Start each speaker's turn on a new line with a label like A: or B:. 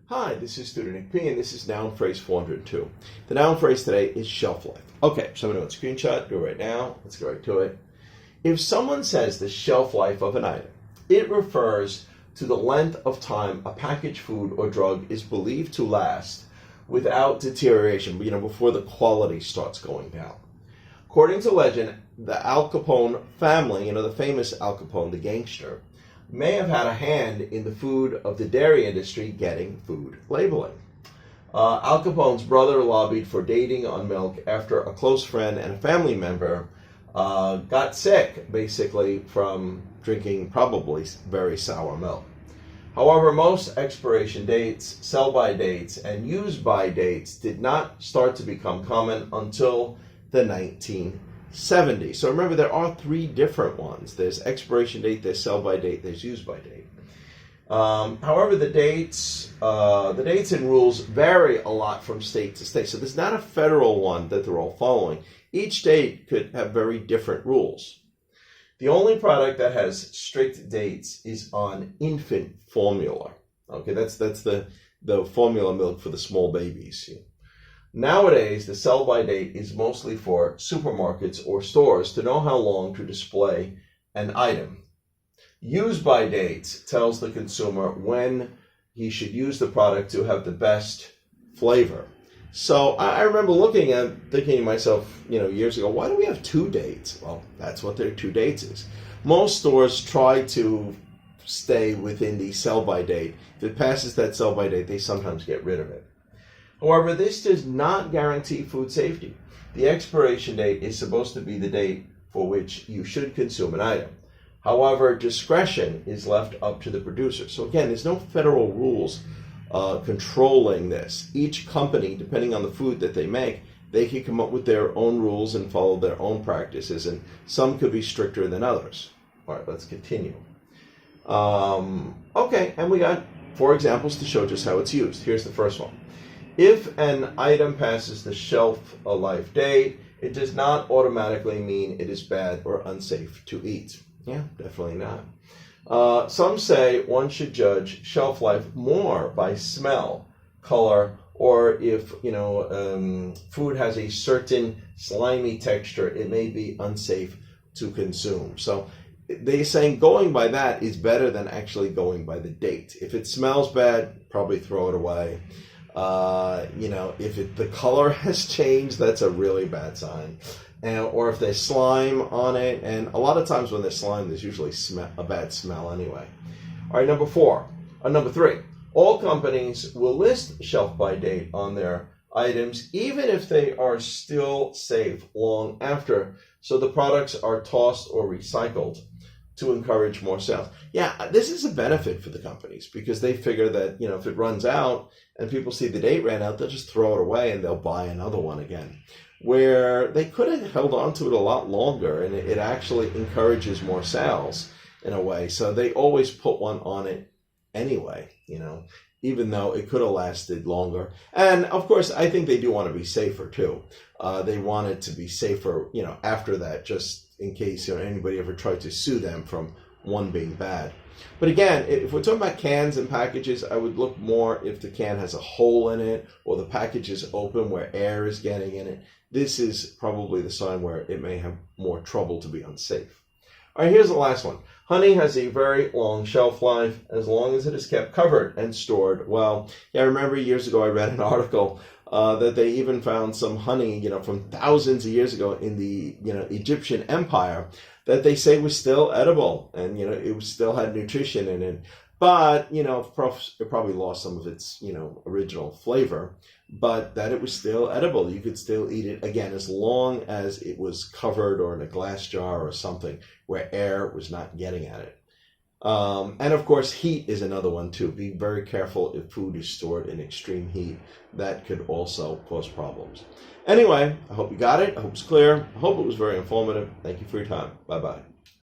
A: Hi, this is Student Nick P, and this is noun phrase 402. The noun phrase today is shelf life. Okay, so I'm going to screenshot, do it right now. Let's get right to it. If someone says the shelf life of an item, it refers to the length of time a packaged food or drug is believed to last without deterioration, before the quality starts going down. According to legend, the Al Capone family, the famous Al Capone, the gangster, may have had a hand in the food of the dairy industry getting food labeling. Al Capone's brother lobbied for dating on milk after a close friend and a family member got sick, basically, from drinking probably very sour milk. However, most expiration dates, sell-by dates, and use-by dates did not start to become common until the 1970s. So remember, there are three different ones. There's expiration date, there's sell-by date, there's use-by date. However, the dates and rules vary a lot from state to state. So there's not a federal one that they're all following. Each state could have very different rules. The only product that has strict dates is on infant formula. Okay, that's the formula milk for the small babies. Nowadays, the sell-by date is mostly for supermarkets or stores to know how long to display an item. Use-by date tells the consumer when he should use the product to have the best flavor. So I remember thinking to myself, years ago, why do we have two dates? Well, that's what their two dates is. Most stores try to stay within the sell-by date. If it passes that sell-by date, they sometimes get rid of it. However, this does not guarantee food safety. The expiration date is supposed to be the date for which you should consume an item. However, discretion is left up to the producer. So again, there's no federal rules controlling this. Each company, depending on the food that they make, they can come up with their own rules and follow their own practices, and some could be stricter than others. All right, let's continue. Okay, and we got 4 examples to show just how it's used. Here's the first one. If an item passes the shelf life date, it does not automatically mean it is bad or unsafe to eat. Yeah, definitely not. Some say one should judge shelf life more by smell, color, or if food has a certain slimy texture, it may be unsafe to consume. So they're saying going by that is better than actually going by the date. If it smells bad, probably throw it away. If the color has changed, that's a really bad sign. Or if there's slime on it, and a lot of times when there's slime, there's usually a bad smell anyway. All right, number 3. All companies will list shelf-by date on their items, even if they are still safe long after, so the products are tossed or recycled to encourage more sales. Yeah, this is a benefit for the companies because they figure that, if it runs out and people see the date ran out, they'll just throw it away and they'll buy another one again. Where they could have held on to it a lot longer, and it actually encourages more sales in a way. So they always put one on it anyway, even though it could have lasted longer. And of course, I think they do want to be safer too. They want it to be safer, after that, just in case anybody ever tried to sue them from one being bad. But again, if we're talking about cans and packages, I would look more if the can has a hole in it or the package is open where air is getting in it. This is probably the sign where it may have more trouble to be unsafe. All right, here's the last one. Honey has a very long shelf life as long as it is kept covered and stored well. Yeah, I remember years ago I read an article that they even found some honey, from thousands of years ago in the Egyptian Empire that they say was still edible, and it still had nutrition in it. But it probably lost some of its original flavor, but that it was still edible. You could still eat it again as long as it was covered or in a glass jar or something where air was not getting at it. And of course, heat is another one too. Be very careful if food is stored in extreme heat. That could also cause problems. Anyway, I hope you got it. I hope it's clear. I hope it was very informative. Thank you for your time. Bye-bye.